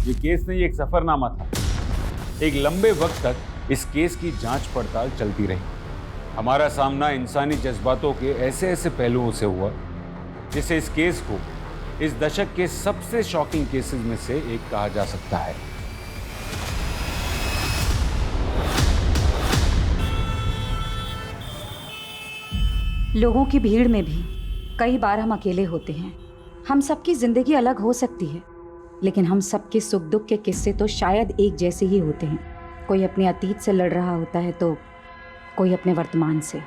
ये केस नहीं, एक सफरनामा था। एक लंबे वक्त तक इस केस की जांच पड़ताल चलती रही। हमारा सामना इंसानी जज्बातों के ऐसे ऐसे पहलुओं से हुआ जिसे इस केस को इस दशक के सबसे शॉकिंग केसेस में से एक कहा जा सकता है। लोगों की भीड़ में भी कई बार हम अकेले होते हैं। हम सबकी जिंदगी अलग हो सकती है, लेकिन हम सबके सुख दुख के किस्से तो शायद एक जैसे ही होते हैं। कोई अपने अतीत से लड़ रहा होता है तो कोई अपने वर्तमान से।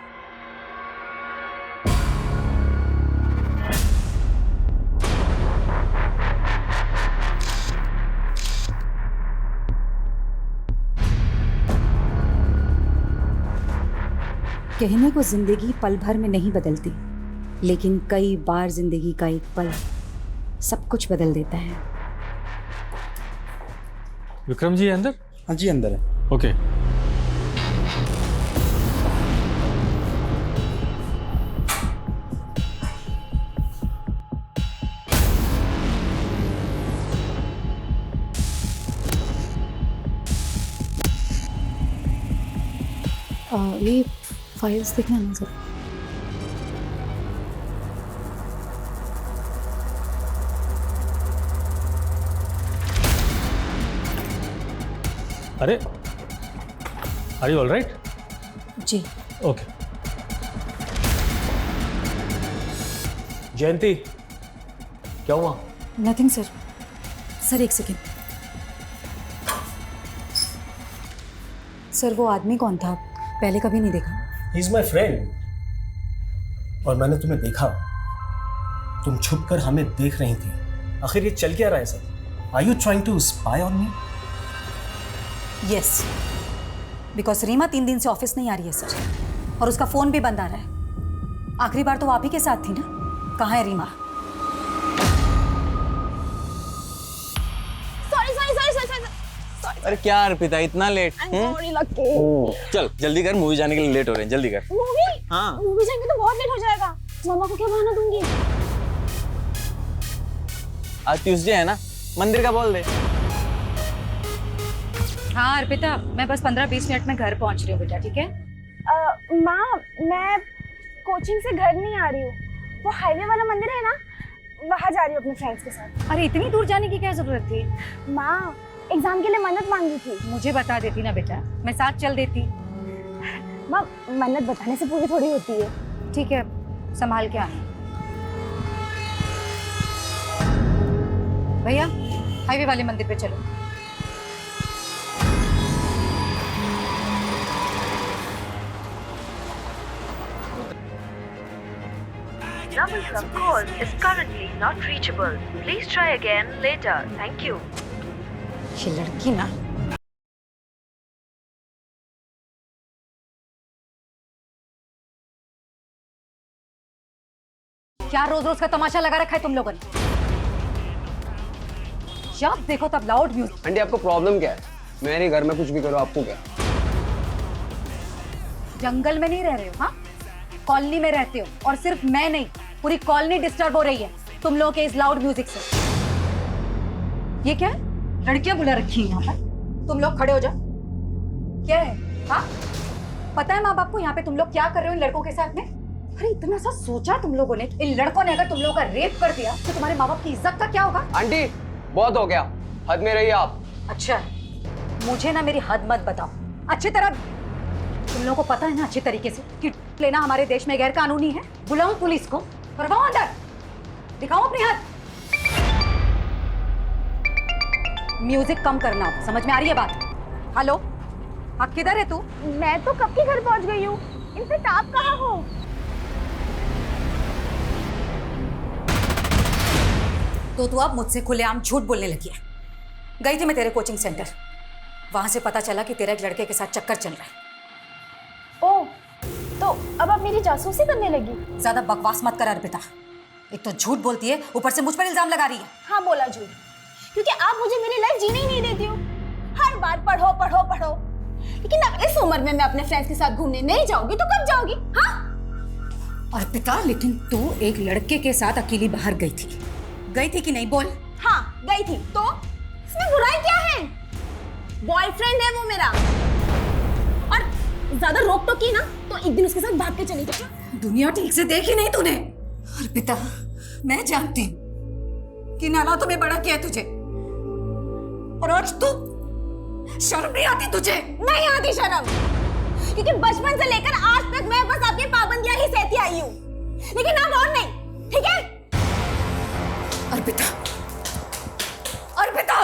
कहने को जिंदगी पल भर में नहीं बदलती, लेकिन कई बार जिंदगी का एक पल सब कुछ बदल देता है। विक्रम जी अंदर? हाँ जी अंदर है। ओके। ये फाइल्स देखना ना सर। अरे आर यू ऑल राइट? जी। ओके। जयंती क्या हुआ? Nothing sir. सर एक सेकेंड। सर वो आदमी कौन था? पहले कभी नहीं देखा। He is my friend. और मैंने तुम्हें देखा, तुम छुप कर हमें देख रही थी। आखिर ये चल क्या रहा है sir? Are you trying to spy on me? Yes, because Reema 3 दिन से ऑफिस नहीं आ रही है सर, और उसका फोन भी बंद आ रहा है। आखिरी बार तो आप ही के साथ थी ना? कहाँ है रीमा? अरे क्या अर्पिता इतना लेट? चल जल्दी कर, मूवी जाने के लिए लेट हो रहे हैं, जल्दी कर। मूवी? हाँ मूवी जाएंगे तो बहुत लेट हो जाएगा। मम्मा को क्या बहाना दूंगी? आज ट्यूसडे है ना, मंदिर का बोल दे। हाँ अर्पिता, मैं बस 15-20 मिनट में घर पहुंच रही हूँ बेटा, ठीक है? माँ, मैं कोचिंग से घर नहीं आ रही हूँ। वो हाईवे वाला मंदिर है ना, वहाँ जा रही हूँ अपने फ्रेंड्स के साथ। अरे इतनी दूर जाने की क्या जरूरत थी? माँ, एग्जाम के लिए मन्नत मांगी थी। मुझे बता देती ना बेटा, मैं साथ चल देती। माँ, मन्नत बताने से पूरी थोड़ी होती है। ठीक है, संभाल के आना। भैया हाईवे वाले मंदिर पे चलो। Number you have called is currently not reachable. Please try again later. Thank you. ये लड़की ना। क्या रोज रोज का तमाशा लगा रखा है तुम लोगों ने? जब देखो तब लाउड म्यूजिक। आंटी आपको प्रॉब्लम क्या है? मेरे घर में कुछ भी करो, आपको क्या? जंगल में नहीं रह रहे हो, हाँ? कॉलोनी में रहते हो, और सिर्फ मैं नहीं, पूरी कॉलोनी डिस्टर्ब हो रही है तुम लोगों के इस लाउड म्यूजिक से। ये क्या है? लड़कियां बुला रखी हैं यहाँ पर। तुम लोग खड़े हो जाओ। क्या है? हाँ, पता है माँ बाप को यहाँ पे तुम लोग क्या कर रहे हो इन लड़कों के साथ में? अरे इतना सा सोचा तुम लोगों ने? इन लड़कों ने अगर तुम लोगों का रेप कर दिया तो तुम्हारे माँ बाप की इज्जत का क्या होगा? आंटी बहुत हो गया, हद में रहिए आप। अच्छा, मुझे ना मेरी हद मत बताओ। अच्छी तरह तुम लोगों को पता है ना अच्छी तरीके से कि लेना हमारे देश में गैर कानूनी है। बुलाऊं पुलिस को? करवाओ अंदर, दिखाओ अपनी हद। म्यूजिक कम करना, समझ में आ रही है बात? हेलो, आप किधर है तू? मैं तो कब के घर पहुँच गई हूँ। इनफैक्ट आप कहाँ हो? तो तू अब मुझसे खुलेआम झूठ बोलने लगी है। गई थी मैं तेरे कोचिंग सेंटर, वहां से पता चला कि तेरा एक लड़के के साथ चक्कर चल रहा है। ओह, तो अब आप मेरी जासूसी करने लगी? ज्यादा बकवास मत कर अर्पिता। एक तो झूठ बोलती है, ऊपर से मुझ पर इल्जाम लगा रही है। हाँ बोला झूठ, क्योंकि आप मुझे मेरी लाइफ जीने ही नहीं देती हो। हर बार पढ़ो पढ़ो पढ़ो, लेकिन अब इस उम्र में मैं अपने फ्रेंड्स के साथ घूमने नहीं जाऊंगी तो कब जाओगी? हाँ अर्पिता, लेकिन तू एक लड़के के साथ अकेली बाहर गई थी कि नहीं? बोल। हाँ गई थी, तो इसमें बुराई बॉयफ्रेंड है वो मेरा। और ज्यादा रोक टोक की ना तो एक दिन उसके साथ भाग के चली जाएगा। दुनिया ठीक से देखी नहीं तूने। अर्पिता, मैं जानती हूँ कि नाना तुम्हें बड़ा किया तुझे, और आज तू, शर्म नहीं आती तुझे? नहीं आती शर्म, क्योंकि बचपन से लेकर आज तक मैं बस आपकी पाबंदियां ही सहती आई हूँ, लेकिन अब और नहीं, ठीक है? अर्पिता, अर्पिता,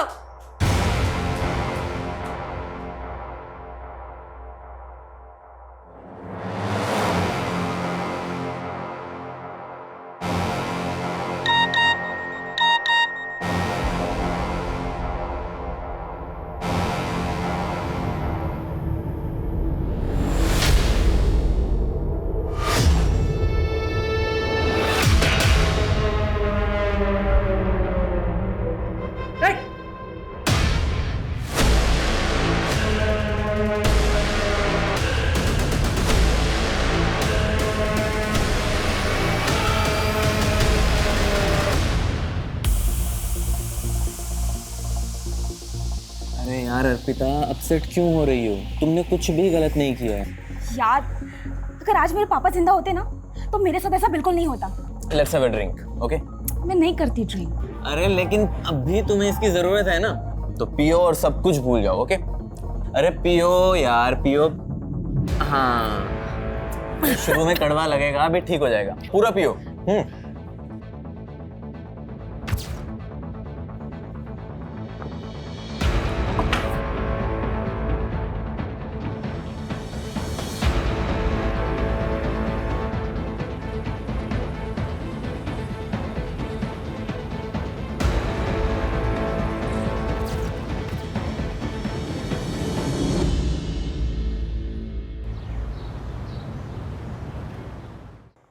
अरे यार अर्पिता, अपसेट क्यों हो रही हो? तुमने कुछ भी गलत नहीं किया है। यार, अगर आज मेरे पापा जिंदा होते ना तो मेरे साथ ऐसा बिल्कुल नहीं होता। Let's have a drink, okay? मैं नहीं करती ड्रिंक। अरे लेकिन अभी तुम्हें इसकी जरूरत है ना, तो पियो और सब कुछ भूल जाओ, ओके? अरे पियो यार, पियो। हाँ, शुरू में कड़वा लगेगा, अभी ठीक हो जाएगा। पूरा पियो।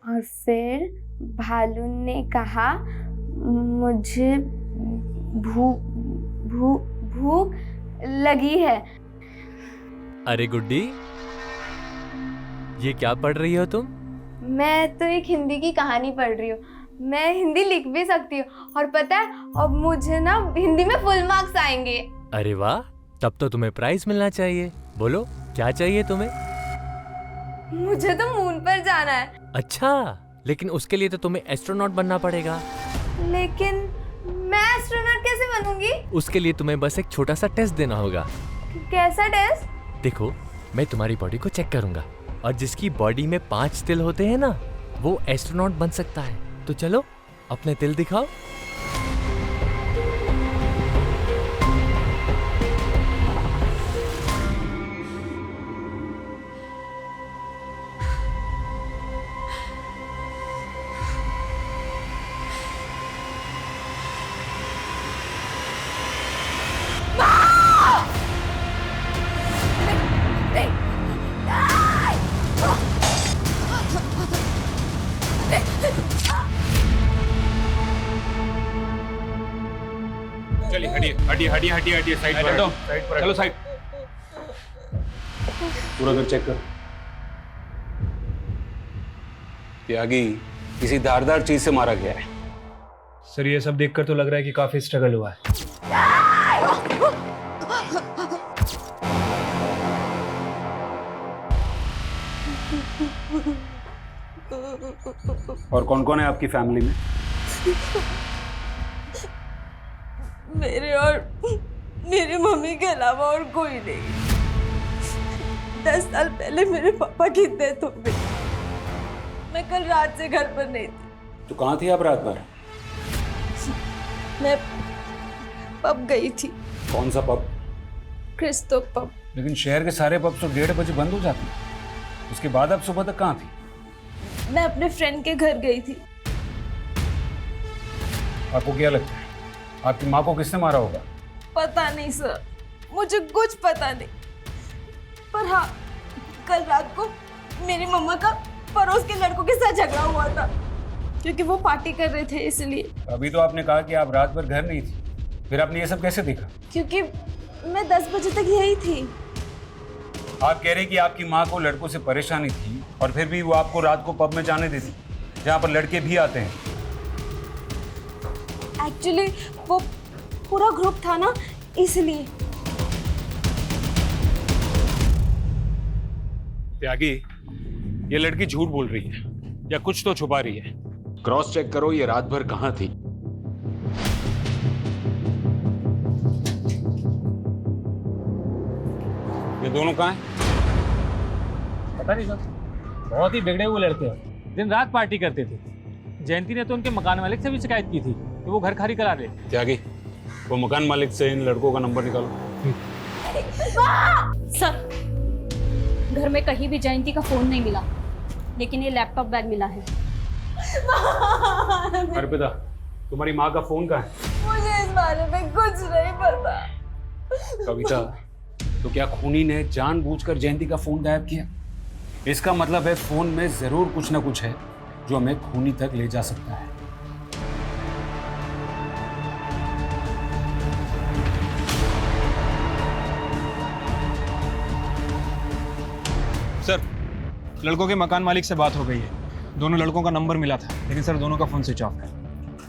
और फिर भालू ने कहा, मुझे भूख लगी है। अरे गुड्डी, ये क्या पढ़ रही हो तुम? मैं तो एक हिंदी की कहानी पढ़ रही हूँ। मैं हिंदी लिख भी सकती हूँ, और पता है अब मुझे ना हिंदी में फुल मार्क्स आएंगे। अरे वाह, तब तो तुम्हें प्राइज मिलना चाहिए। बोलो क्या चाहिए तुम्हें? मुझे तो मून पर जाना है। अच्छा, लेकिन उसके लिए तो तुम्हें एस्ट्रोनॉट बनना पड़ेगा। लेकिन मैं एस्ट्रोनॉट कैसे बनूंगी? उसके लिए तुम्हें बस एक छोटा सा टेस्ट देना होगा। कैसा टेस्ट? देखो, मैं तुम्हारी बॉडी को चेक करूंगा, और जिसकी बॉडी में 5 तिल होते हैं ना, वो एस्ट्रोनॉट बन सकता है। तो चलो अपने तिल दिखाओ। चलिए, हटिए साइड पर हटो, चलो साइड। पूरा घर चेक कर। त्यागी किसी धारदार चीज से मारा गया है। सर, ये सब देखकर तो लग रहा है कि काफी स्ट्रगल हुआ है। और कौन कौन है आपकी फैमिली में? मेरे और मेरी मम्मी के अलावा और कोई नहीं। 10 साल पहले मेरे पापा की डेथ हो गई। मैं कल रात से घर पर नहीं थी। तो कहाँ थी आप रात भर? मैं पब गई थी। कौन सा पब? Christo pub. लेकिन शहर के सारे पब तो 1:30 बजे बंद हो जाते हैं। उसके बाद आप सुबह तक कहाँ थी? मैं अपने फ्रेंड के घर गई थी। आपको क्या लगता है आपकी माँ को किसने मारा होगा? पता नहीं सर, मुझे कुछ पता नहीं। पर हाँ, कल रात को मेरी मम्मा का पड़ोस के लड़कों के साथ झगड़ा हुआ था, क्योंकि वो पार्टी कर रहे थे इसलिए। अभी तो आपने कहा कि आप रात भर घर नहीं थी, फिर आपने ये सब कैसे देखा? क्योंकि मैं 10 बजे तक यही थी। आप कह रहे कि आपकी माँ को लड़कों से परेशानी थी, और फिर भी वो आपको रात को पब में जाने देती, जहाँ पर लड़के भी आते हैं। एक्चुअली वो पूरा ग्रुप था ना, इसलिए। त्यागी, ये लड़की झूठ बोल रही है या कुछ तो छुपा रही है। क्रॉस चेक करो ये रात भर कहाँ थी। ये दोनों कहाँ हैं? पता नहीं सर, बहुत ही बिगड़े हुए लड़के हैं, दिन रात पार्टी करते थे। जयंती ने तो उनके मकान मालिक से भी शिकायत की थी कि वो घर खाली करा रहे। त्यागी, वो मकान मालिक से इन लड़कों का नंबर निकालो। सर, घर में कहीं भी जयंती का फोन नहीं मिला, लेकिन ये लैपटॉप बैग मिला है। अर्पिता, तुम्हारी माँ का फोन कहाँ है? मुझे इस बारे में कुछ नहीं पता। कविता, तो क्या खूनी ने जानबूझकर जयंती का फोन गायब किया? इसका मतलब है फोन में जरूर कुछ ना कुछ है जो हमें खूनी तक ले जा सकता है। सर, लड़कों के मकान मालिक से बात हो गई है। दोनों लड़कों का नंबर मिला था, लेकिन सर दोनों का फोन स्विच ऑफ है।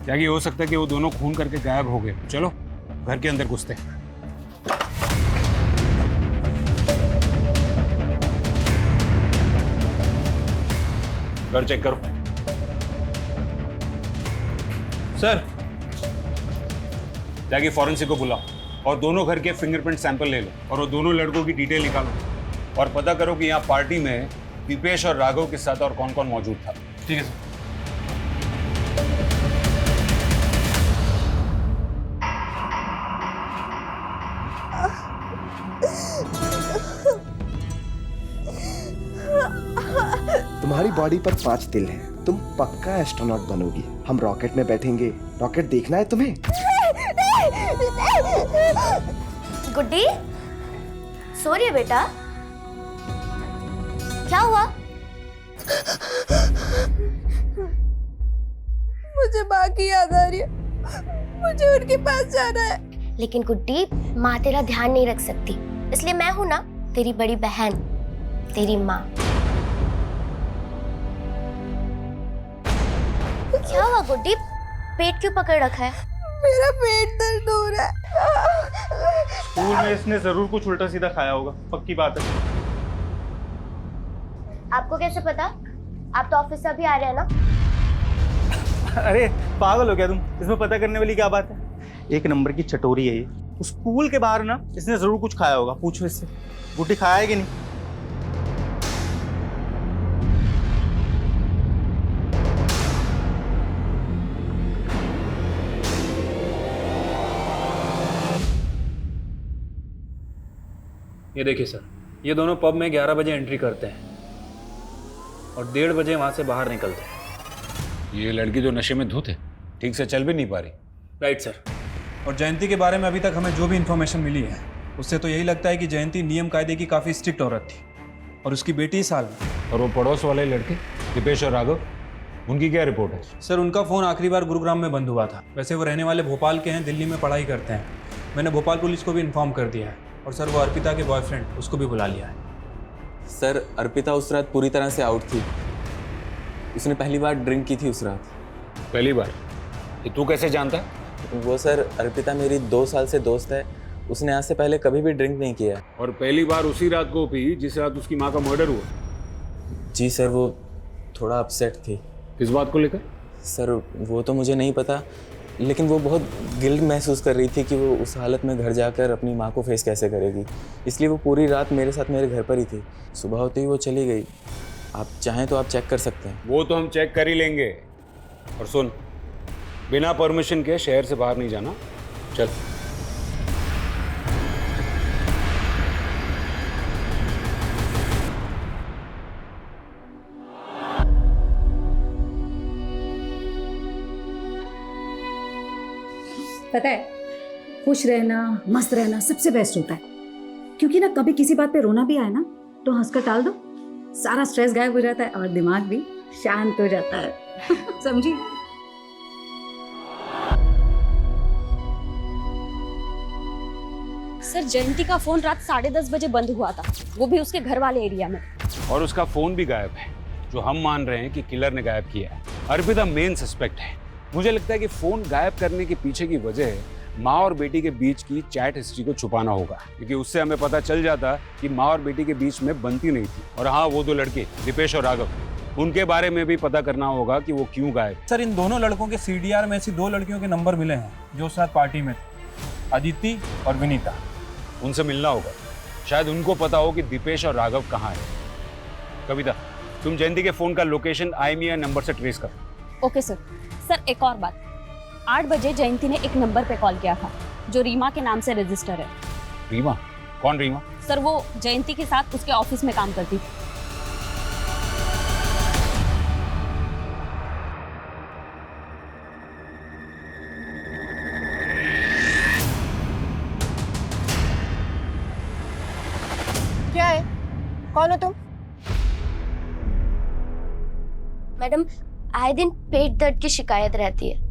क्या ये हो सकता है कि वो दोनों खून करके गायब हो गए? चलो घर के अंदर घुसते हैं। घर चेक करो। सर, जाके फॉरेंसिक को बुलाओ और दोनों घर के फिंगरप्रिंट सैंपल ले लो और वो दोनों लड़कों की डिटेल निकालो और पता करो कि यहाँ पार्टी में दीपेश और राघव के साथ और कौन कौन मौजूद था। ठीक है सर। तुम्हारी बॉडी पर 5 तिल हैं। तुम पक्का एस्ट्रोनॉट बनोगी। हम रॉकेट में बैठेंगे। रॉकेट देखना है तुम्हें? गुड्डी, सो रही है बेटा? क्या हुआ? मुझे माँ की याद आ रही है, मुझे उनके पास जाना है। लेकिन गुड्डी, माँ तेरा ध्यान नहीं रख सकती, इसलिए मैं हूँ ना, तेरी बड़ी बहन, तेरी माँ। क्या हुआ गुड्डी? पेट क्यों पकड़ रखा है? मेरा पेट दर्द हो रहा है। स्कूल में इसने जरूर कुछ उल्टा सीधा खाया होगा, पक्की बात है। आपको कैसे पता? आप तो ऑफिस से अभी आ रहे हैं ना? अरे पागल हो क्या तुम? इसमें पता करने वाली क्या बात है? एक नंबर की चटोरी है ये। स्कूल के बाहर ना इसने जरूर कुछ खाया होगा, पूछो इससे। गुड्डी खाया है कि नहीं? ये देखिए सर, ये दोनों पब में 11 बजे एंट्री करते हैं और 1:30 बजे वहाँ से बाहर निकलते हैं। ये लड़की जो नशे में धुत है, ठीक से चल भी नहीं पा रही। Right sir. और जयंती के बारे में अभी तक हमें जो भी इन्फॉर्मेशन मिली है, उससे तो यही लगता है कि जयंती नियम कायदे की काफ़ी स्ट्रिक्ट औरत थी और उसकी बेटी इस हाल में। और वो पड़ोस वाले लड़के दीपेश और राघव, उनकी क्या रिपोर्ट है? सर, उनका फ़ोन आखिरी बार गुरुग्राम में बंद हुआ था। वैसे वो रहने वाले भोपाल के हैं, दिल्ली में पढ़ाई करते हैं। मैंने भोपाल पुलिस को भी इन्फॉर्म कर दिया है और सर वो अर्पिता के बॉयफ्रेंड, उसको भी बुला लिया है। सर, अर्पिता उस रात पूरी तरह से आउट थी। उसने पहली बार ड्रिंक की थी उस रात। पहली बार? ये तू कैसे जानता है? वो सर, अर्पिता मेरी 2 साल से दोस्त है। उसने आज से पहले कभी भी ड्रिंक नहीं किया। और पहली बार उसी रात को पी जिस रात उसकी माँ का मर्डर हुआ? जी सर, वो थोड़ा अपसेट थी। किस बात को लेकर? सर, वो तो मुझे नहीं पता, लेकिन वो बहुत गिल्ट महसूस कर रही थी कि वो उस हालत में घर जाकर अपनी माँ को फेस कैसे करेगी। इसलिए वो पूरी रात मेरे साथ मेरे घर पर ही थी। सुबह होते ही वो चली गई। आप चाहें तो आप चेक कर सकते हैं। वो तो हम चेक कर ही लेंगे। और सुन, बिना परमिशन के शहर से बाहर नहीं जाना। चल। पता है, खुश रहना, मस्त रहना सबसे बेस्ट होता है, क्योंकि ना कभी किसी बात पे रोना भी आए ना तो हंसकर टाल दो, सारा स्ट्रेस गायब हो जाता है और दिमाग भी शांत हो जाता है। समझी? सर, जयंती का फोन रात 10:30 बजे बंद हुआ था, वो भी उसके घर वाले एरिया में। और उसका फोन भी गायब है, जो हम मान रहे हैं कि किलर ने गायब किया है। अर्पिता मेन सस्पेक्ट है। मुझे लगता है कि फोन गायब करने के पीछे की वजह माँ और बेटी के बीच की चैट हिस्ट्री को छुपाना होगा, क्योंकि उससे हमें पता चल जाता कि माँ और बेटी के बीच में बनती नहीं थी। और हाँ, वो दो लड़के दीपेश और राघव, उनके बारे में भी पता करना होगा कि वो क्यों गायब। सर, इन दोनों लड़कों के CDR में ऐसी 2 लड़कियों के नंबर मिले हैं जो साथ पार्टी में थे, अदिति और विनीता। उनसे मिलना होगा, शायद उनको पता हो कि दीपेश और राघव कहाँ है। कविता, तुम जयंती के फोन का लोकेशन IMEI नंबर से ट्रेस कर। Okay sir. सर एक और बात, 8 बजे जयंती ने एक नंबर पे कॉल किया था जो रीमा के नाम से रजिस्टर है। रीमा? कौन रीमा? सर वो जयंती के साथ उसके ऑफिस में काम करती थी। क्या है? कौन हो तुम? मैडम, आए दिन पेट दर्द की शिकायत रहती है।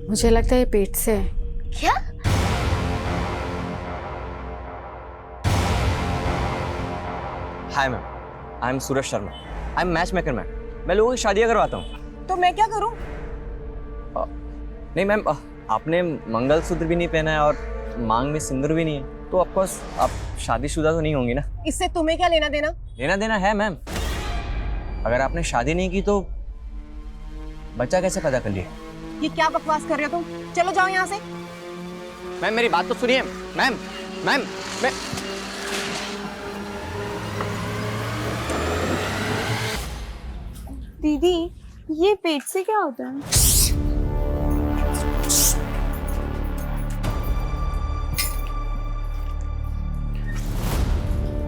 मुझे लगता है ये पेट से है। क्या? Hi ma'am, I am Suraj Sharma. I am match maker ma'am. मैं लोगों की शादियां करवाता हूँ। तो मैं क्या करूं? नहीं मैम, आपने मंगलसूत्र भी नहीं पहना है और मांग में सिंदूर भी नहीं है, तो ऑफकोर्स आप शादीशुदा तो नहीं होंगी ना। इससे तुम्हें क्या लेना देना? लेना देना है मैम। अगर आपने शादी नहीं की तो बच्चा कैसे पैदा कर लिया? ये क्या बकवास कर रहे हो तुम? चलो जाओ यहाँ से। मैम मेरी बात तो सुनिए। मैम मैम मैं दीदी, ये पेट से क्या होता है?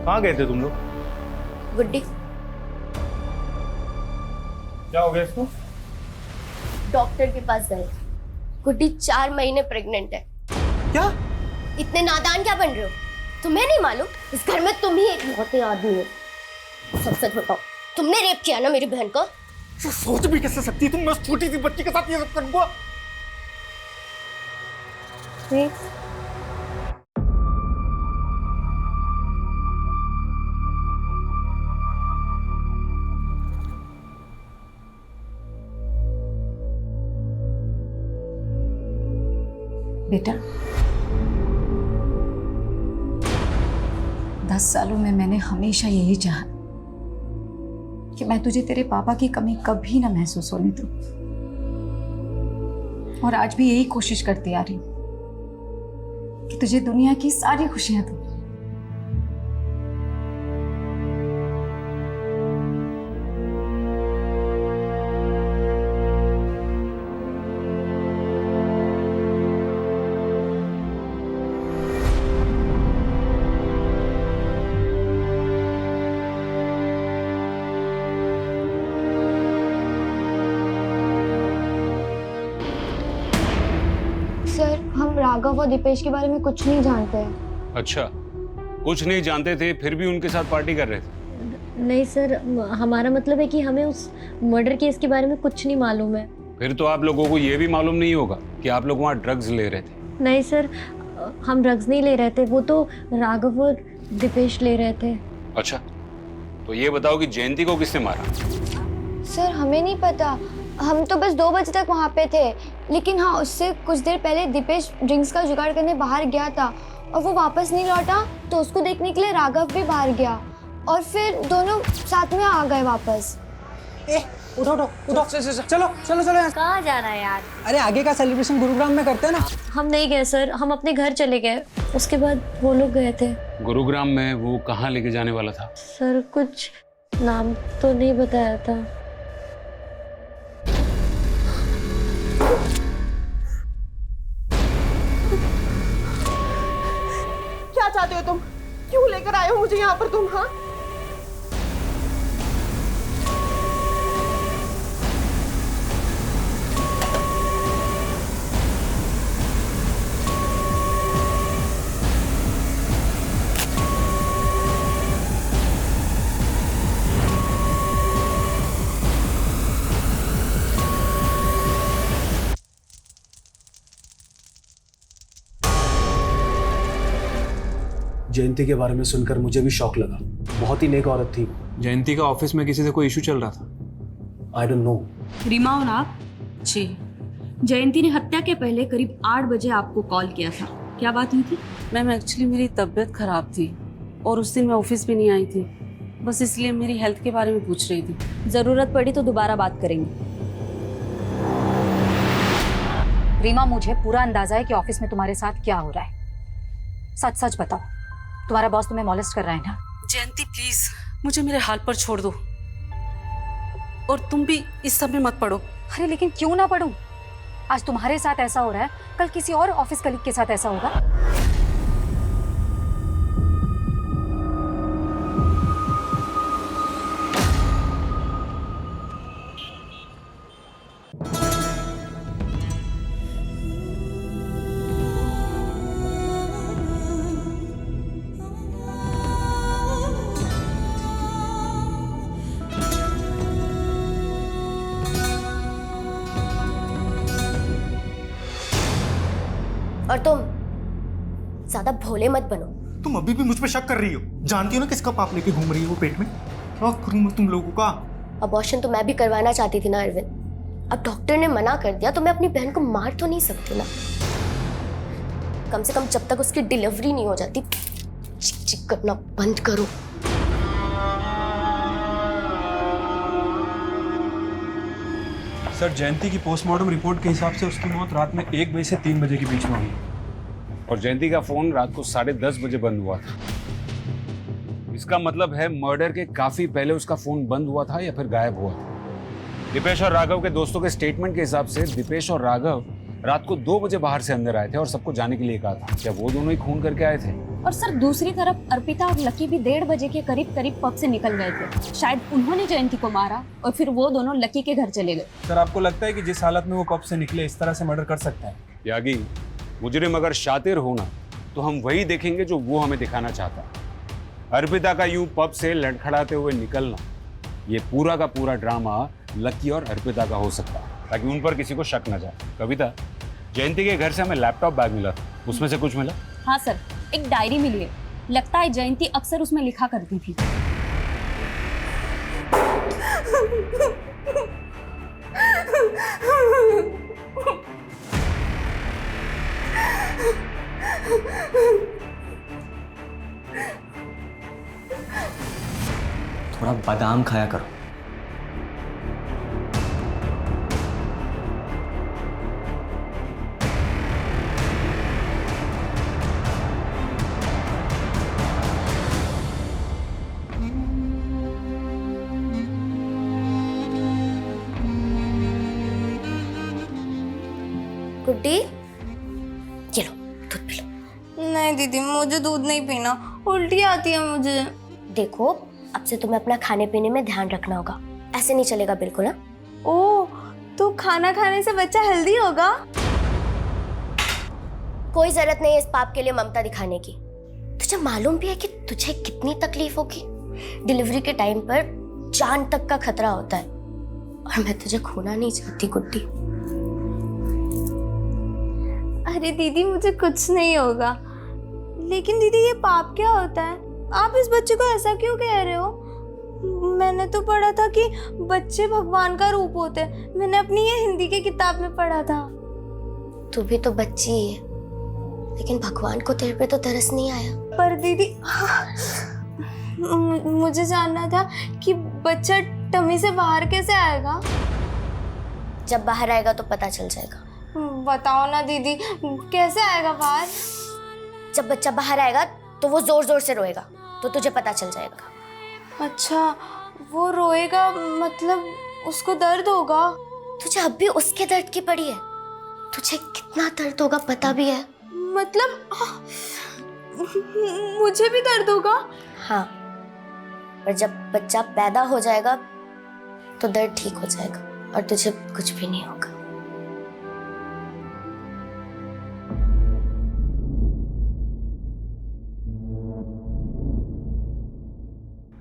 कहाँ गए थे तुम लोग? गुड्डी, क्या हो गया इसको? डॉक्टर के पास गए। गुड्डी 4 महीने प्रेग्नेंट है। क्या? इतने नादान क्या बन रहे हो? तुम्हें नहीं मालूम इस घर में तुम ही एक लौते आदमी हो। सच सच बताओ, तुमने रेप किया ना मेरी बहन को? सोच भी कैसे सकती है तुम? मैं उस छोटी सी बच्ची के साथ ये सब करूंगा? बेटा, 10 सालों में मैंने हमेशा यही चाहा कि मैं तुझे तेरे पापा की कमी कभी ना महसूस होने दूं, और आज भी यही कोशिश करती आ रही हूं कि तुझे दुनिया की सारी खुशियां दूं। सर, हम राघव और दीपेश के बारे में कुछ नहीं जानते हैं। अच्छा, कुछ नहीं जानते थे, फिर भी उनके साथ पार्टी कर रहे थे? नहीं सर, हमारा मतलब है कि हमें उस मर्डर केस के बारे में कुछ नहीं मालूम है। फिर तो आप लोगों को ये भी मालूम नहीं होगा कि आप लोग वहाँ ड्रग्स ले रहे थे। नहीं सर, हम ड्रग्स नहीं ले रहे थे, वो तो राघव और दीपेश ले रहे थे। अच्छा, तो ये बताओ कि जयंती को किसने मारा? सर, हमें नहीं पता, हम तो बस 2 बजे तक वहाँ पे थे। लेकिन हाँ, उससे कुछ देर पहले दीपेश ड्रिंक्स का जुगाड़ करने बाहर गया था और वो वापस नहीं लौटा, तो उसको देखने के लिए राघव भी बाहर गया और फिर दोनों साथ में आ गए वापस। उठो उठो उठो, चलो चलो चलो। कहाँ जा रहा है यार? अरे आगे का सेलिब्रेशन गुरुग्राम में करते हैं ना। हम नहीं गए सर, हम अपने घर चले गए, उसके बाद वो लोग गए थे। गुरुग्राम में वो कहाँ लेके जाने वाला था? सर, कुछ नाम तो नहीं बताया था। क्या चाहते हो तुम? क्यों लेकर आए हो मुझे यहाँ पर तुम? हाँ, जयंती के बारे में सुनकर मुझे भी शौक लगा। बहुत ही नेक औरत थी। जयंती का ऑफिस में किसी से कोई इशू चल रहा था? I don't know. रीमा और आप? जी, जयंती ने हत्या के पहले करीब 8 बजे आपको कॉल किया था, क्या बात हुई थी? मैम एक्चुअली मेरी तबीयत खराब थी और उस दिन मैं ऑफिस भी नहीं आई थी, बस इसलिए मेरी हेल्थ के बारे में पूछ रही थी। जरूरत पड़ी तो दोबारा बात करेंगे। रीमा, मुझे पूरा अंदाजा है कि ऑफिस में तुम्हारे साथ क्या हो रहा है। सच सच बताओ, तुम्हारा बॉस तुम्हें मॉलेस्ट कर रहा है ना? जयंती प्लीज मुझे मेरे हाल पर छोड़ दो और तुम भी इस सब में मत पड़ो। अरे लेकिन क्यों ना पढ़ूं? आज तुम्हारे साथ ऐसा हो रहा है, कल किसी और ऑफिस कलीग के साथ ऐसा होगा। और तुम ज्यादा भोले मत बनो। तुम अभी भी मुझ पे शक कर रही हो? जानती हो ना किसका पाप लेके घूम रही हो वो पेट में? क्या करूं मैं तुम लोगों का? अबॉर्शन तो मैं भी करवाना चाहती थी ना अरविंद। अब डॉक्टर ने मना कर दिया तो मैं अपनी बहन को मार तो नहीं सकती ना। कम से कम जब तक उसकी डिलीवरी नहीं हो जाती चिक चिक करना बंद करो। सर, जयंती की पोस्टमार्टम रिपोर्ट के हिसाब से उसकी मौत रात में 1 बजे से 3 बजे के बीच में हुई और जयंती का फोन रात को 10:30 बजे बंद हुआ था। इसका मतलब है मर्डर के काफी पहले उसका फोन बंद हुआ था या फिर गायब हुआ था। दीपेश और राघव के दोस्तों के स्टेटमेंट के हिसाब से दीपेश और राघव रात को 2 बजे बाहर से अंदर आए थे और सबको जाने के लिए कहा था। क्या वो दोनों ही खून करके आए थे? और सर दूसरी तरफ अर्पिता और लकी भी 1:30 बजे के करीब पब से निकल गए थे। शायद उन्होंने जयंती को मारा और फिर वो दोनों लकी के घर चले गए। सर, आपको लगता है कि जिस हालत में वो पब से निकले इस तरह से मर्डर कर सकते हैं? यागी, मुजरिम अगर शातिर होना तो हम वही देखेंगे जो वो हमें दिखाना चाहता है। अर्पिता का यूं पब से लड़खड़ाते हुए निकलना, ये पूरा का पूरा ड्रामा लकी और अर्पिता का हो सकता है ताकि उन पर किसी को शक न जाए। कविता, जयंती के घर से हमें लैपटॉप बैग मिला, उसमें से कुछ मिला? हाँ सर, एक डायरी मिली है। लगता है जयंती अक्सर उसमें लिखा करती थी। थोड़ा बादाम खाया करो। गुड्डी, ये लो दूध पी लो। नहीं दीदी, मुझे दूध नहीं पीना, उल्टी आती है मुझे। देखो, अब से तुम्हें अपना खाने पीने में ध्यान रखना होगा, ऐसे नहीं चलेगा बिल्कुल। ना ओह, तो खाना खाने से बच्चा हेल्दी होगा? कोई जरूरत नहीं है इस पाप के लिए ममता दिखाने की। तुझे मालूम भी है कि तुझे कितनी तकलीफ होगी? डिलीवरी के टाइम पर जान तक का खतरा होता है और मैं तुझे खोना नहीं चाहती गुड्डी। अरे दीदी, मुझे कुछ नहीं होगा। लेकिन दीदी, ये पाप क्या होता है? आप इस बच्चे को ऐसा क्यों कह रहे हो? मैंने तो पढ़ा था कि बच्चे भगवान का रूप होते हैं। मैंने अपनी ये हिंदी की किताब में पढ़ा था। तू भी तो बच्ची है, लेकिन भगवान को तेरे पे तो तरस नहीं आया। पर दीदी, मुझे जानना था कि बच्चा टमी से बाहर कैसे आएगा? जब बाहर आएगा तो पता चल जाएगा। बताओ ना दीदी, कैसे आएगा बाहर? जब बच्चा बाहर आएगा तो वो जोर जोर से रोएगा, तो तुझे पता चल जाएगा। अच्छा, वो रोएगा मतलब उसको दर्द होगा? तुझे अब भी उसके दर्द की पड़ी है? तुझे कितना दर्द होगा पता भी है? मतलब मुझे भी दर्द होगा? हाँ, पर जब बच्चा पैदा हो जाएगा तो दर्द ठीक हो जाएगा और तुझे कुछ भी नहीं होगा।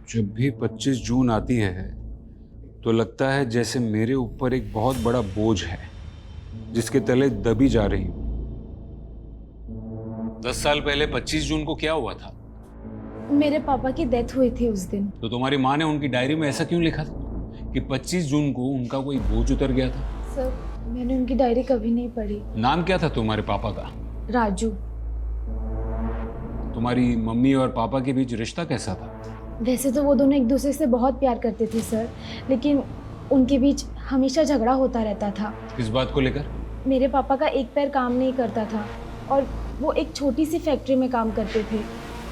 जब भी 25 जून आती है तो लगता है जैसे मेरे ऊपर एक बहुत बड़ा बोझ है जिसके तले दबी जा रही हूं। 10 साल पहले 25 जून को क्या हुआ था? मेरे पापा की डेथ हुई थी उस दिन। तो तुम्हारी माँ ने उनकी डायरी में ऐसा क्यों लिखा था कि 25 जून को उनका कोई बोझ उतर गया था? सर, मैंने उनकी डायरी कभी नहीं पढ़ी। नाम क्या था तुम्हारे पापा का? राजू। तुम्हारी मम्मी और पापा के बीच रिश्ता कैसा था? वैसे तो वो दोनों एक दूसरे से बहुत प्यार करते थे सर, लेकिन उनके बीच हमेशा झगड़ा होता रहता था। किस बात को लेकर? मेरे पापा का एक पैर काम नहीं करता था और वो एक छोटी सी फैक्ट्री में काम करते थे।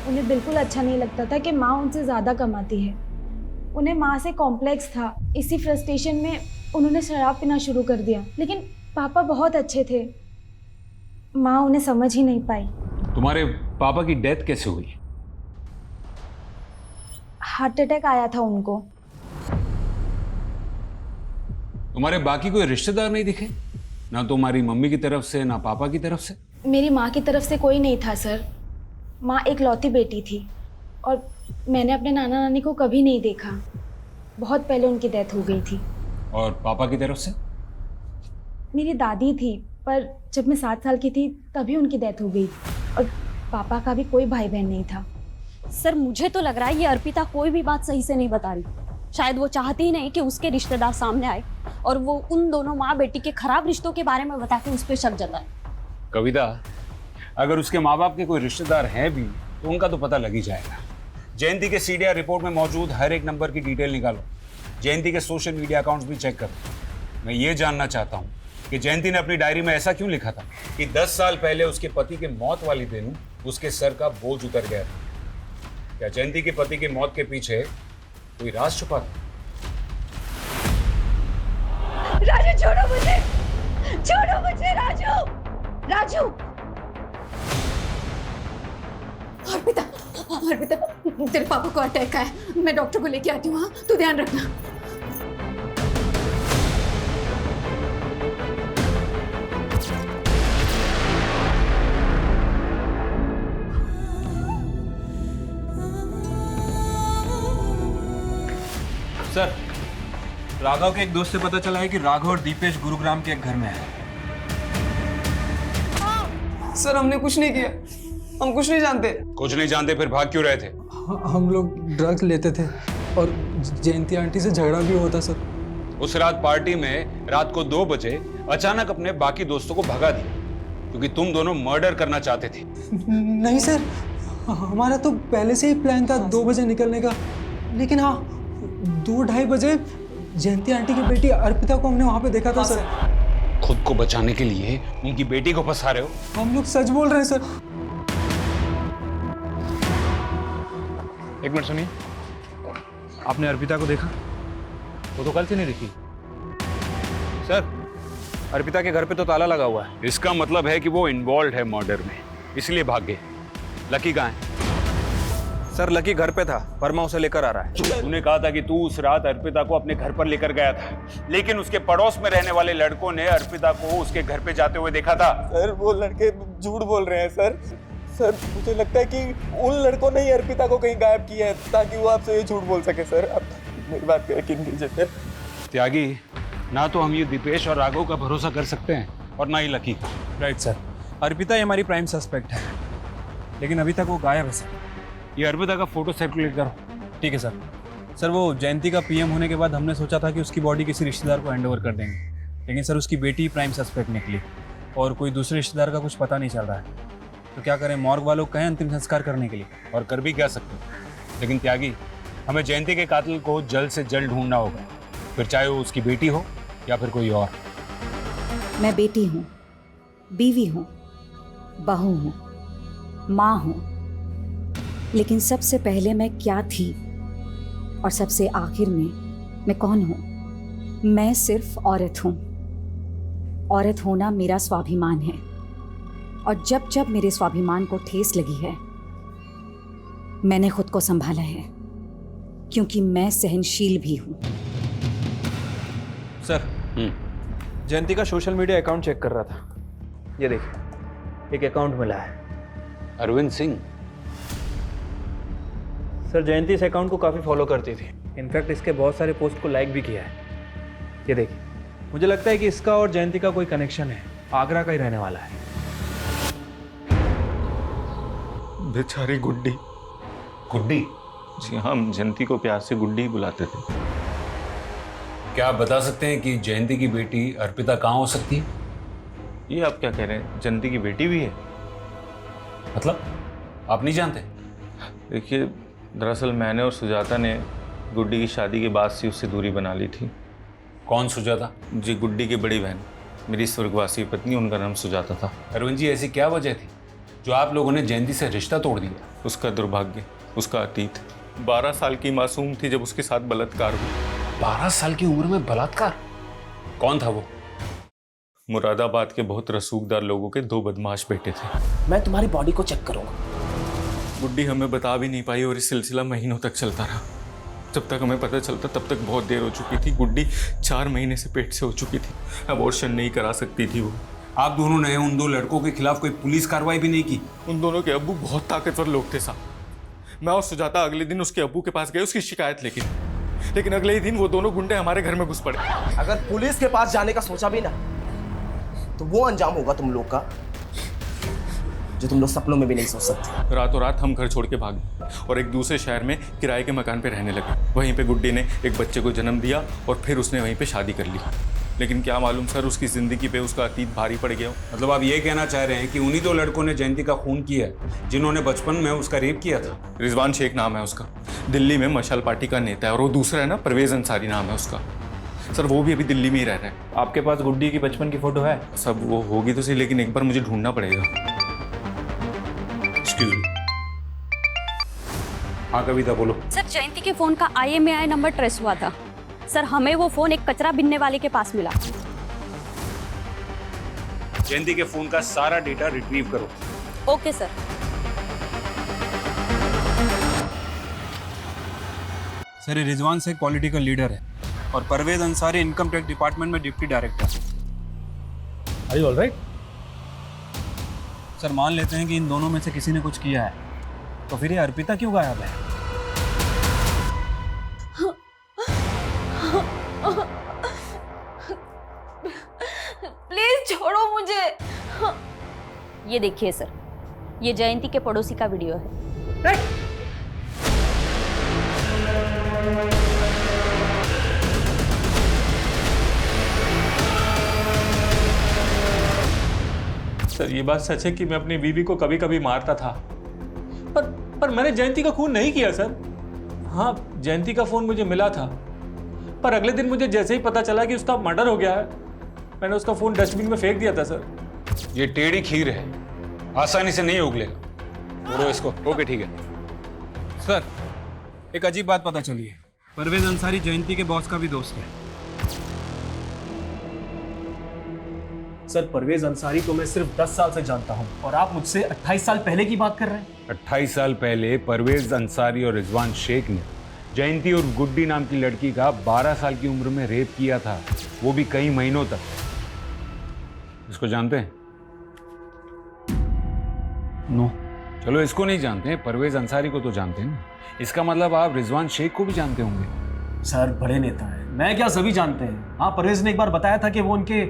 उन्हें बिल्कुल अच्छा नहीं लगता था कि माँ उनसे ज़्यादा कमाती है। उन्हें माँ से कॉम्प्लेक्स था। इसी फ्रस्ट्रेशन में उन्होंने शराब पीना शुरू कर दिया। लेकिन पापा बहुत अच्छे थे, माँ उन्हें समझ ही नहीं पाई। तुम्हारे पापा की डेथ कैसे हुई? हार्ट अटैक आया था उनको। तुम्हारे बाकी कोई रिश्तेदार नहीं दिखे? ना तुम्हारी मम्मी की तरफ से ना पापा की तरफ से? मेरी माँ की तरफ से कोई नहीं था सर। माँ एक लौती बेटी थी और मैंने अपने नाना नानी को कभी नहीं देखा। बहुत पहले उनकी डेथ हो गई थी। और पापा की तरफ से? मेरी दादी थी, पर जब मैं 7 साल की थी तभी उनकी डेथ हो गई और पापा का भी कोई भाई बहन नहीं था। सर मुझे तो लग रहा है ये अर्पिता कोई भी बात सही से नहीं बता रही। शायद वो चाहती ही नहीं कि उसके रिश्तेदार सामने आए और वो उन दोनों माँ बेटी के खराब रिश्तों के बारे में बता के उस पर शक जताए। कविता, अगर उसके माँ बाप के कोई रिश्तेदार हैं भी तो उनका तो पता लग ही जाएगा। जयंती के सीडीआर रिपोर्ट में मौजूद हर एक नंबर की डिटेल निकालो। जयंती के सोशल मीडिया अकाउंट्स भी चेक करो। मैं ये जानना चाहता हूँ कि जयंती ने अपनी डायरी में ऐसा क्यों लिखा था कि 10 साल पहले उसके पति के मौत वाली दिन उसके सर का बोझ उतर गया था। क्या जयंती के पति की मौत के पीछे कोई राज छुपा था? राजू छोड़ो मुझे, छोड़ो मुझे राजू, राजू। अर्पिता, अर्पिता तेरे पापा को अटैक आया, मैं डॉक्टर को लेके आती हूँ। हाँ तू ध्यान रखना। सर, राघव के एक दोस्त से पता चला है कि राघव और दीपेश गुरुग्राम के एक घर में है। सर हमने कुछ नहीं किया, हम कुछ नहीं जानते। कुछ नहीं जानते फिर भाग क्यों रहे थे? हम लोग ड्रग्स लेते थे और जयंती आंटी से झगड़ा भी होता सर। उस रात पार्टी में रात को 2 बजे अचानक अपने बाकी दोस्तों को भगा दिया क्योंकि तुम दोनों मर्डर करना चाहते थे। नहीं सर, हमारा तो पहले से ही प्लान था 2 बजे निकलने का, लेकिन हाँ 2-2:30 बजे जयंती आंटी की बेटी अर्पिता को हमने वहां पे देखा था सर। खुद को बचाने के लिए उनकी बेटी को फंसा रहे हो? हम लोग सच बोल रहे हैं सर। एक मिनट सुनिए, आपने अर्पिता को देखा? वो तो कल से नहीं दिखी। सर, अर्पिता के घर पे तो ताला लगा हुआ है। इसका मतलब है कि वो इन्वॉल्व है मर्डर में, इसलिए भाग गए। लकी कहाँ है? सर लकी घर पे था, वर्मा उसे लेकर आ रहा है। तूने कहा था कि तू उस रात अर्पिता को अपने घर पर लेकर गया था, लेकिन उसके पड़ोस में रहने वाले लड़कों ने अर्पिता को उसके घर पे जाते हुए देखा था। सर वो लड़के झूठ बोल रहे हैं सर। सर मुझे लगता है कि उन लड़कों ने ही अर्पिता को कहीं गायब किया है ताकि वो आपसे ये झूठ बोल सके। सर आप मेरी बात पे यकीन कीजिए सर। त्यागी, ना तो हम ये दीपेश और राघव का भरोसा कर सकते हैं और ना ही लकी का। राइट सर, अर्पिता ही हमारी प्राइम सस्पेक्ट है, लेकिन अभी तक वो गायब है सर। ये अर्पिता का फोटो सर्कुलेट करो। ठीक है सर। सर वो जयंती का पीएम होने के बाद हमने सोचा था कि उसकी बॉडी किसी रिश्तेदार को हैंडओवर कर देंगे, लेकिन सर उसकी बेटी प्राइम सस्पेक्ट निकली और कोई दूसरे रिश्तेदार का कुछ पता नहीं चल रहा है। तो क्या करें, मॉर्ग वालों को कहें अंतिम संस्कार करने के लिए। और कर भी क्या सकते, लेकिन त्यागी हमें जयंती के कातिल को जल्द से जल्द ढूंढना होगा, फिर चाहे वो उसकी बेटी हो या फिर कोई और। मैं बेटी हूँ, बीवी हूँ, बहू हूँ, माँ हूँ, लेकिन सबसे पहले मैं क्या थी और सबसे आखिर में मैं कौन हूँ? मैं सिर्फ औरत हूँ। औरत होना मेरा स्वाभिमान है और जब जब मेरे स्वाभिमान को ठेस लगी है मैंने खुद को संभाला है, क्योंकि मैं सहनशील भी हूँ। सर जयंती का सोशल मीडिया अकाउंट चेक कर रहा था। ये देखिए, एक अकाउंट मिला है। अरविंद सिंह। सर जयंती इस अकाउंट को काफ़ी फॉलो करती थी, इनफैक्ट इसके बहुत सारे पोस्ट को लाइक भी किया है। ये देखिए, मुझे लगता है कि इसका और जयंती का कोई कनेक्शन है, आगरा का ही रहने वाला है। बेचारी गुड्डी। गुड्डी? जी हम जयंती को प्यार से गुड्डी ही बुलाते थे। क्या आप बता सकते हैं कि जयंती की बेटी अर्पिता कहाँ हो सकती है? ये आप क्या कह रहे हैं? जयंती की बेटी भी है? मतलब आप नहीं जानते? देखिए, दरअसल मैंने और सुजाता ने गुड्डी की शादी के बाद से उससे दूरी बना ली थी। कौन सुजाता? जी, गुड्डी की बड़ी बहन, मेरी स्वर्गवासी पत्नी, उनका नाम सुजाता था। अरविंद जी, ऐसी क्या वजह थी जो आप लोगों ने जयंती से रिश्ता तोड़ दिया? उसका दुर्भाग्य, उसका अतीत। 12 साल की मासूम थी जब उसके साथ बलात्कार हुआ। 12 साल की उम्र में बलात्कार? कौन था वो? मुरादाबाद के बहुत रसूखदार लोगों के 2 बदमाश बेटे थे। मैं तुम्हारी बॉडी को चेक करूंगा। गुड्डी हमें बता भी नहीं पाई और ये सिलसिला महीनों तक चलता रहा। जब तक हमें पता चलता तब तक बहुत देर हो चुकी थी। गुड्डी 4 महीने से पेट से हो चुकी थी। अबॉर्शन नहीं करा सकती थी वो। आप दोनों ने उन 2 लड़कों के खिलाफ कोई पुलिस कार्रवाई भी नहीं की? उन दोनों के अब्बू बहुत ताकतवर लोग थे साहब। मैं और सुजाता अगले दिन उसके अब्बू के पास गए उसकी शिकायत लेकिन अगले ही दिन वो दोनों गुंडे हमारे घर में घुस पड़े। अगर पुलिस के पास जाने का सोचा भी ना तो वो अंजाम होगा तुम लोग का जो तुम लोग सपनों में भी नहीं सोच सकते। रातों रात हम घर छोड़ के भागे और एक दूसरे शहर में किराए के मकान पे रहने लगे। वहीं पे गुड्डी ने एक बच्चे को जन्म दिया और फिर उसने वहीं पे शादी कर ली। लेकिन क्या मालूम सर, उसकी ज़िंदगी पे उसका अतीत भारी पड़ गया। मतलब आप ये कहना चाह रहे हैं कि उन्हीं 2 लड़कों ने जयंती का खून किया है जिन्होंने बचपन में उसका रेप किया था? रिजवान शेख नाम है उसका, दिल्ली में मशाल पार्टी का नेता है। और वो दूसरा है ना, परवेज अंसारी नाम है उसका। सर वो भी अभी दिल्ली में ही रह रहा है। आपके पास गुड्डी की बचपन की फ़ोटो है? सब वो होगी तो सही, लेकिन एक बार मुझे ढूंढना पड़ेगा। Excuse me. हाँ कविता बोलो। सर, जयंती के फोन का IMEI नंबर ट्रेस हुआ था। सर, हमें वो फोन एक कचरा बिनने वाले के पास मिला। जयंती के फोन का सारा डेटा रिट्रीव करो। Okay sir. सर, ये रिजवान शेख पॉलिटिकल लीडर है और Parvez Ansari income tax department में deputy director. Are you alright? Sir मान लेते हैं कि इन दोनों में से किसी ने कुछ किया है, तो फिर ये अर्पिता क्यों गायब है? प्लीज छोड़ो मुझे। ये देखिए सर, ये जयंती के पड़ोसी का वीडियो है। सर, ये बात सच है कि मैं अपनी बीवी को कभी कभी मारता था, पर मैंने जयंती का खून नहीं किया सर। हाँ, जयंती का फोन मुझे मिला था, पर अगले दिन मुझे जैसे ही पता चला कि उसका मर्डर हो गया है, मैंने उसका फोन डस्टबिन में फेंक दिया था सर। ये टेढ़ी खीर है, आसानी से नहीं उगलेगा। तोड़ो इसको। ओके ठीक है। सर, एक अजीब बात पता चली है। परवेज अंसारी जयंती के बॉस का भी दोस्त है। सर, परवेज अंसारी को मैं सिर्फ 10 साल से जानता हूं और आप मुझसे 28 साल पहले की बात कर रहे हैं। 28 साल पहले परवेज अंसारी और रिजवान शेख ने जयंती और गुड्डी नाम की लड़की का 12 साल की उम्र में रेप किया था, वो भी कई महीनों तक। इसको जानते हैं? नो। चलो इसको नहीं जानते हैं, परवेज अंसारी को तो जानते हैं ना। इसका मतलब आप रिजवान शेख को भी जानते होंगे। सर, बड़े नेता है, मैं क्या सभी जानते हैं। हाँ, परवेज ने एक बार बताया था कि वो उनके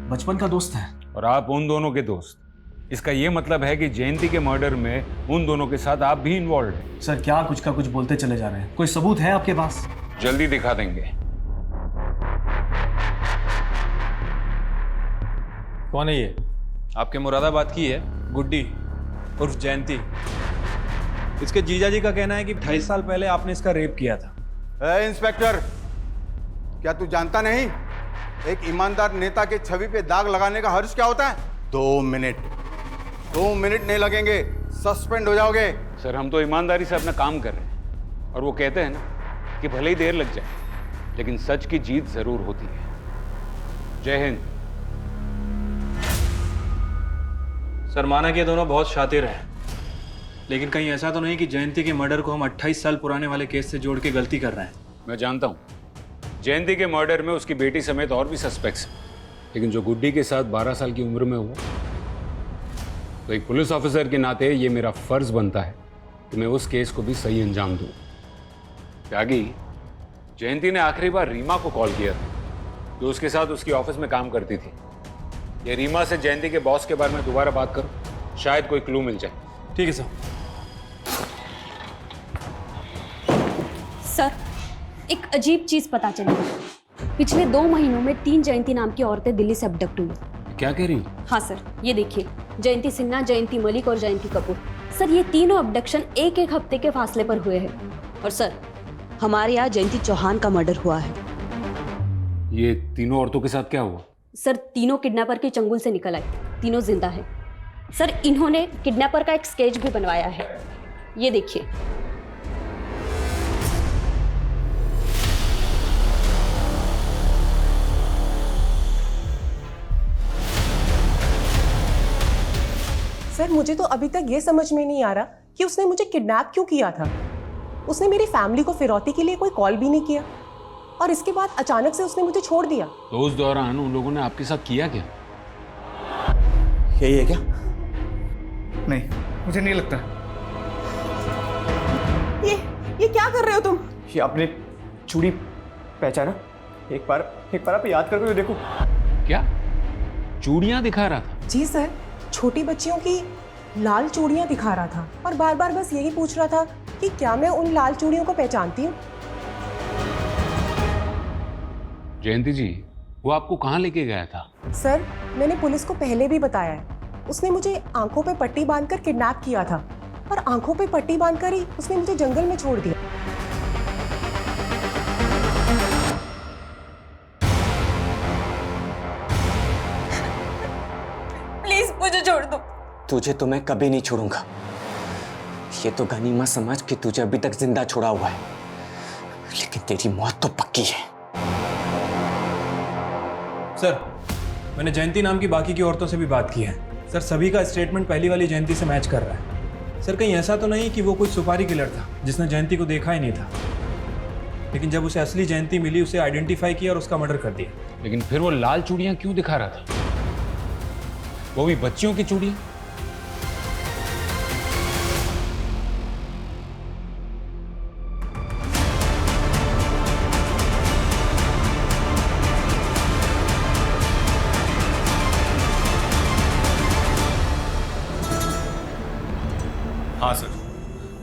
बचपन का दोस्त है। और आप उन दोनों के दोस्त। इसका यह मतलब है कि जयंती के मर्डर में उन दोनों के साथ आप भी इन्वॉल्व हैं। सर, क्या कुछ का कुछ बोलते चले जा रहे हैं? कोई सबूत है आपके पास? जल्दी दिखा देंगे। कौन है ये? आपके मुरादाबाद की है, गुड्डी उर्फ जयंती। इसके जीजा जी का कहना है कि 28 साल पहले आपने इसका रेप किया था। इंस्पेक्टर, क्या तू जानता नहीं एक ईमानदार नेता के छवि पे दाग लगाने का हर्ज क्या होता है? 2 मिनट नहीं लगेंगे, सस्पेंड हो जाओगे। सर, हम तो ईमानदारी से अपना काम कर रहे हैं और वो कहते हैं ना कि भले ही देर लग जाए लेकिन सच की जीत जरूर होती है। जय हिंद। सर, माना कि ये दोनों बहुत शातिर हैं, लेकिन कहीं ऐसा तो नहीं कि जयंती के मर्डर को हम 28 साल पुराने वाले केस से जोड़ के गलती कर रहे हैं? मैं जानता हूं जयंती के मर्डर में उसकी बेटी समेत और भी सस्पेक्ट्स हैं, लेकिन जो गुड्डी के साथ 12 साल की उम्र में हुआ, तो एक पुलिस ऑफिसर के नाते ये मेरा फर्ज बनता है कि मैं उस केस को भी सही अंजाम दूं। त्यागी, जयंती ने आखिरी बार रीमा को कॉल किया था, जो उसके साथ उसकी ऑफिस में काम करती थी। ये रीमा से जयंती के बॉस के बारे में दोबारा बात करो, शायद कोई क्लू मिल जाए। ठीक है सर। सर, एक अजीब चीज पता चली। पिछले 2 महीनों में 3 जयंती नाम की औरतें दिल्ली से अबडक्ट हुई। क्या कह रही? हाँ सर, ये देखिए, जयंती सिन्हा, जयंती मलिक और जयंती कपूर। सर, ये तीनों अबडक्शन एक एक हफ्ते के फासले पर हुए हैं। और सर, हमारे यहाँ जयंती चौहान का मर्डर हुआ है। ये तीनों औरतों के साथ क्या हुआ? सर, तीनों किडनैपर के चंगुल से निकल आए, तीनों जिंदा है। सर, इन्होंने किडनैपर का एक स्केच भी बनवाया है, ये देखिए। सर, मुझे तो अभी तक ये समझ में नहीं आ रहा कि उसने मुझे किडनैप क्यों किया था। उसने मेरी फैमिली को फिरौती के लिए कोई कॉल भी नहीं किया और इसके बाद अचानक से उसने मुझे छोड़ दिया। तो उस दौरान उन लोगों ने आपके साथ किया क्या? यही है क्या? नहीं, मुझे नहीं लगता। ये क्या कर रहे हो तुम? ये आपने चूड़ी पहचाना? एक बार आप याद करके देखो। क्या चूड़ियां दिखा रहा था? जी सर, छोटी बच्चियों की लाल चूड़ियां दिखा रहा था और बार बार बस यही पूछ रहा था कि क्या मैं उन लाल चूड़ियों को पहचानती हूँ। जयंती जी, वो आपको कहाँ लेके गया था? सर, मैंने पुलिस को पहले भी बताया है, उसने मुझे आंखों पे पट्टी बांधकर किडनैप किया था और आंखों पे पट्टी बांधकर ही उसने मुझे जंगल में छोड़ दिया। प्लीज मुझे छोड़ दो। तुझे तो मैं कभी नहीं छोड़ूंगा। ये तो गनीमत समझ कि तुझे अभी तक जिंदा छोड़ा हुआ है, लेकिन तेरी मौत तो पक्की है। सर, मैंने जयंती नाम की बाकी की औरतों से भी बात की है। सर, सभी का स्टेटमेंट पहली वाली जयंती से मैच कर रहा है। सर, कहीं ऐसा तो नहीं कि वो कोई सुपारी किलर था जिसने जयंती को देखा ही नहीं था, लेकिन जब उसे असली जयंती मिली उसे आइडेंटिफाई किया और उसका मर्डर कर दिया। लेकिन फिर वो लाल चूड़ियां क्यों दिखा रहा था? वो भी बच्चियों की चूड़ियां? हाँ सर,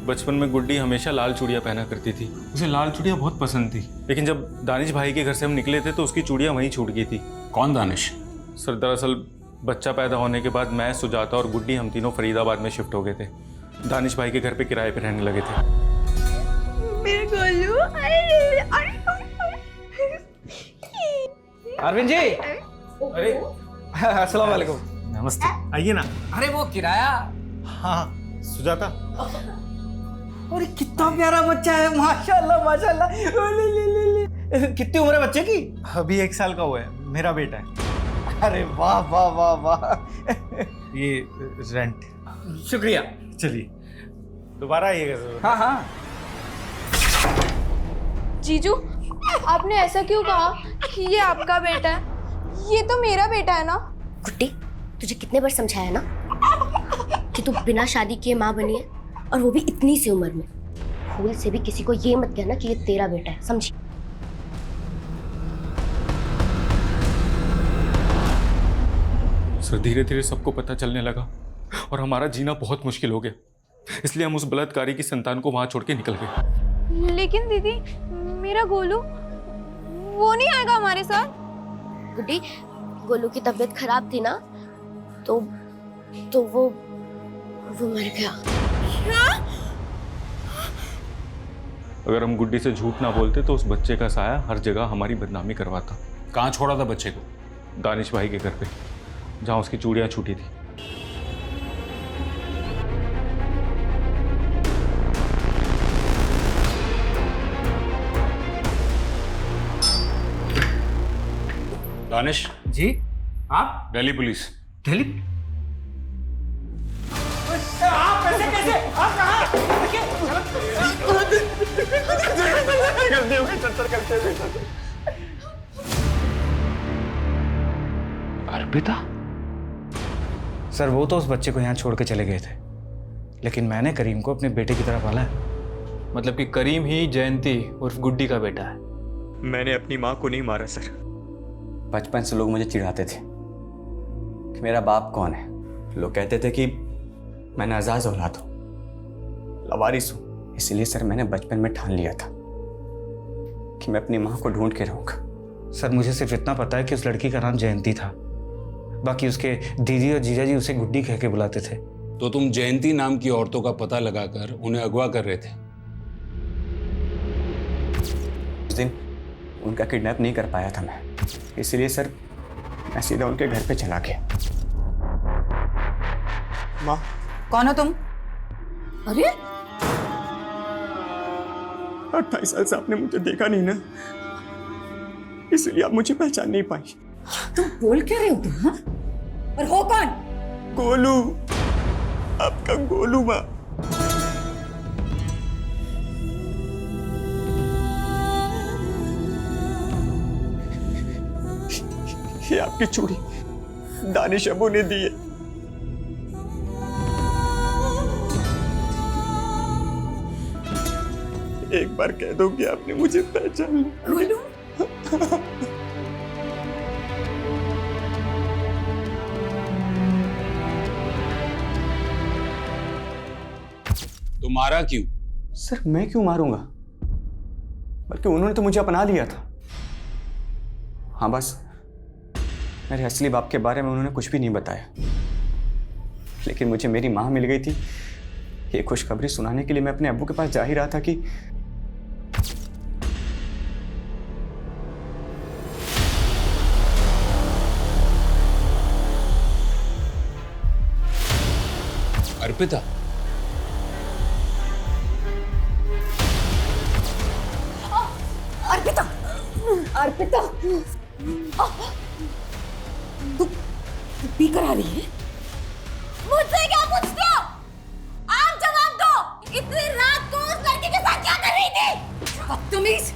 बचपन में गुड्डी हमेशा लाल चूड़ियाँ पहना करती थी। उसे लाल चूड़ियाँ बहुत पसंद थी, लेकिन जब दानिश भाई के घर से हम निकले थे तो उसकी चूड़ियाँ वहीं छूट गई थी। कौन दानिश? सर, दरअसल बच्चा पैदा होने के बाद मैं, सुजाता और गुड्डी हम तीनों फरीदाबाद में शिफ्ट हो गए थे। दानिश भाई के घर पे किराए पे रहने लगे थे। मेरे गोलू, अरविंद जी, अरे अस्सलाम वालेकुम। नमस्ते, आइए ना। अरे वो किराया। हाँ, सुजाता। अरे कितना प्यारा बच्चा है, माशाल्लाह माशाल्लाह। ले ले ले ले। कितनी उम्र है बच्चे की? अभी 1 साल का हुआ है, मेरा बेटा है। अरे वाह वाह वाह वाह। ये रेंट। शुक्रिया। चलिए, दोबारा आइएगा जरूर। हाँ हाँ। जीजू, आपने ऐसा क्यों कहा कि ये आपका बेटा है? ये तो मेरा बेटा है ना। गुड्डी, तुझे कितने बार समझाया ना कि तू बिना शादी किए माँ बनी है, और वो भी इतनी सी उम्र में। भूल से भी किसी को ये मत कहना कि ये तेरा बेटा है, समझी? सर, धीरे धीरे सबको पता चलने लगा और हमारा जीना बहुत मुश्किल हो गया, इसलिए हम उस बलात्कारी की संतान को वहां छोड़ के निकल गए। लेकिन दीदी, मेरा गोलू वो नहीं आएगा हमारे साथ। गुड्डी, गोलू की तबीयत खराब थी ना, तो वो मर गया। अगर हम गुड्डी से झूठ ना बोलते तो उस बच्चे का साया हर जगह हमारी बदनामी करवाता। कहाँ छोड़ा था बच्चे को? दानिश भाई के घर पे, जहाँ उसकी चूड़ियाँ छूटी थी। दानिश जी, आप? दिल्ली पुलिस। दिल्ली? आप कैसे? आप कहाँ? जल्दी हो गई, चक्कर करते हुए। अर्पिता? सर, वो तो उस बच्चे को यहाँ छोड़ के चले गए थे, लेकिन मैंने करीम को अपने बेटे की तरह पाला है। मतलब कि करीम ही जयंती उर्फ गुड्डी का बेटा है? मैंने अपनी माँ को नहीं मारा सर। बचपन से लोग मुझे चिढ़ाते थे कि मेरा बाप कौन है। लोग कहते थे कि मैं नाजायज औलाद हूँ, लवारिस हूँ। इसलिए सर, मैंने बचपन में ठान लिया था कि मैं अपनी माँ को ढूंढ के रहूँगा। सर मुझे सिर्फ इतना पता है कि उस लड़की का नाम जयंती था। बाकी उसके दीदी और जीजा जी उसे गुड्डी कह के बुलाते थे। तो तुम जयंती नाम की औरतों का पता लगाकर उन्हें अगवा कर रहे थे? उस दिन उनका किडनैप नहीं कर पाया था मैं, इसलिए सर मैं सीधा उनके घर पे चला गया। माँ, कौन हो तुम? अरे 28 साल से आपने मुझे देखा नहीं ना, इसलिए आप मुझे पहचान नहीं पाई। तुम बोल क्या रहे हो तुम? हाँ? और हो कौन? गोलू, आपका गोलू माँ। ये आपकी चूड़ी दानिश अबू ने दी है। एक बार कह दो कि आपने मुझे पहचान लिया। गोलू, तो मारा क्यों? सर मैं क्यों मारूंगा, बल्कि उन्होंने तो मुझे अपना लिया था। हाँ बस मेरे असली बाप के बारे में उन्होंने कुछ भी नहीं बताया, लेकिन मुझे मेरी माँ मिल गई थी। ये खुशखबरी सुनाने के लिए मैं अपने अब्बू के पास जा ही रहा था कि अर्पिता। अर्पिता, अर्पिता, तू पी कर आ रही है? मुझसे क्या पूछते हो? आप जवाब दो। इतनी रात को उस लड़की के साथ क्या कर रही थी? बदतमीज,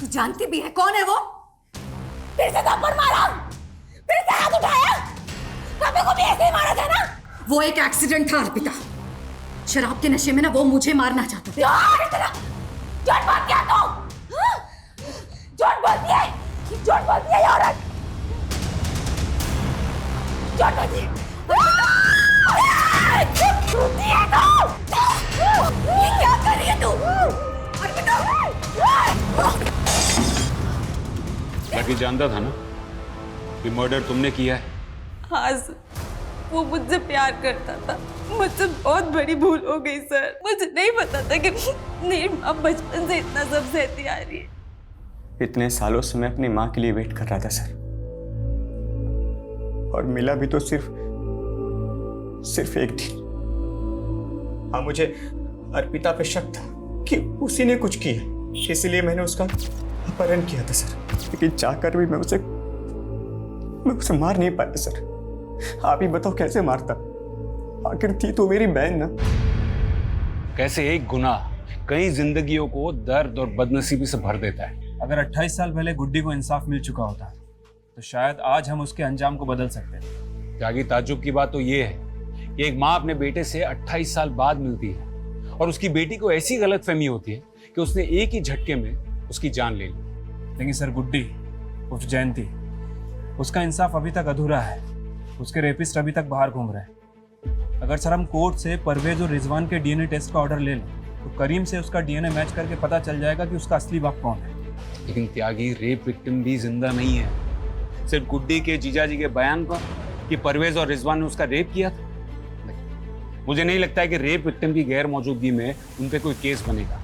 तू जानती भी है कौन है वो? फिर से थप्पड़ मारा, फिर से हाथ उठाया। कभी को भी ऐसे ही मारा था ना? वो एक एक्सीडेंट था अर्पिता। शराब के नशे में ना वो मुझे मारना चाहता था। झूठ बोलती है तू, झूठ बोलती है, झूठ बोलती है ये औरत, झूठ बोलती है। झूठी है तू। ये क्या कर रही है तू? अर्पिता, लकी जानता था ना कि मर्डर तुमने किया है? हाँ सर, वो मुझसे प्यार करता था। मुझसे बहुत बड़ी भूल हो गई सर। मुझे नहीं पता था कि मेरी माँ बचपन से इतना सब सहती आ रही है। इतने सालों से मैं अपनी माँ के लिए वेट कर रहा था सर, और मिला भी तो सिर्फ एक दिन। हाँ मुझे अर्पिता पे शक था कि उसी ने कुछ किया, इसलिए मैंने उसका अपहरण किया था सर। लेकिन चाहकर भी मैं उसे मार नहीं पाया सर। आप ही बताओ कैसे मारता? आखिर थी तो मेरी बहन ना। कैसे एक गुनाह कई जिंदगियों को दर्द और बदनसीबी से भर देता है। अगर 28 साल पहले गुड्डी को इंसाफ मिल चुका होता तो शायद आज हम उसके अंजाम को बदल सकते थे। त्यागी, ताज्जुब की बात तो ये है कि एक माँ अपने बेटे से 28 साल बाद मिलती है और उसकी बेटी को ऐसी गलतफहमी होती है कि उसने एक ही झटके में उसकी जान ले ली। लेकिन सर गुड्डी उर्फ जयंती, उसका इंसाफ अभी तक अधूरा है। उसके रेपिस्ट अभी तक बाहर घूम रहे हैं। अगर सर हम कोर्ट से परवेज और रिजवान के डीएनए टेस्ट का ऑर्डर ले लें तो करीम से उसका डीएनए मैच करके पता चल जाएगा कि उसका असली बाप कौन है। लेकिन त्यागी, रेप विक्टिम भी जिंदा नहीं है। सिर्फ गुड्डी के जीजाजी के बयान पर कि परवेज और रिजवान ने उसका रेप किया था, मुझे नहीं लगता है कि रेप विक्टिम की गैर मौजूदगी में उन पे कोई केस बनेगा।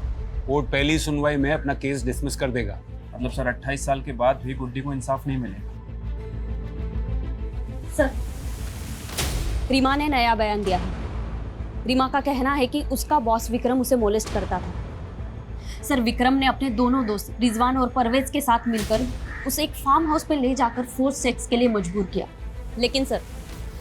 कोर्ट पहली सुनवाई में अपना केस डिसमिस कर देगा। मतलब सर 28 साल के बाद भी गुड्डी को इंसाफ नहीं मिलेगा। सर, रीमा ने नया बयान दिया है। रीमा का कहना है कि उसका बॉस विक्रम उसे मोलेस्ट करता था। सर, विक्रम ने अपने दोनों दोस्त रिजवान और परवेज के साथ मिलकर उसे एक फार्म हाउस पे ले जाकर फोर्स सेक्स के लिए मजबूर किया। लेकिन सर,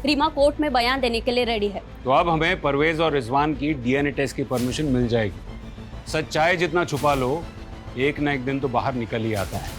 रीमा कोर्ट में बयान देने के लिए रेडी है। तो अब हमें परवेज और रिजवान की डीएनए टेस्ट की परमिशन मिल जाएगी। सच्चाई जितना छुपा लो, एक ना एक दिन तो बाहर निकल ही आता है।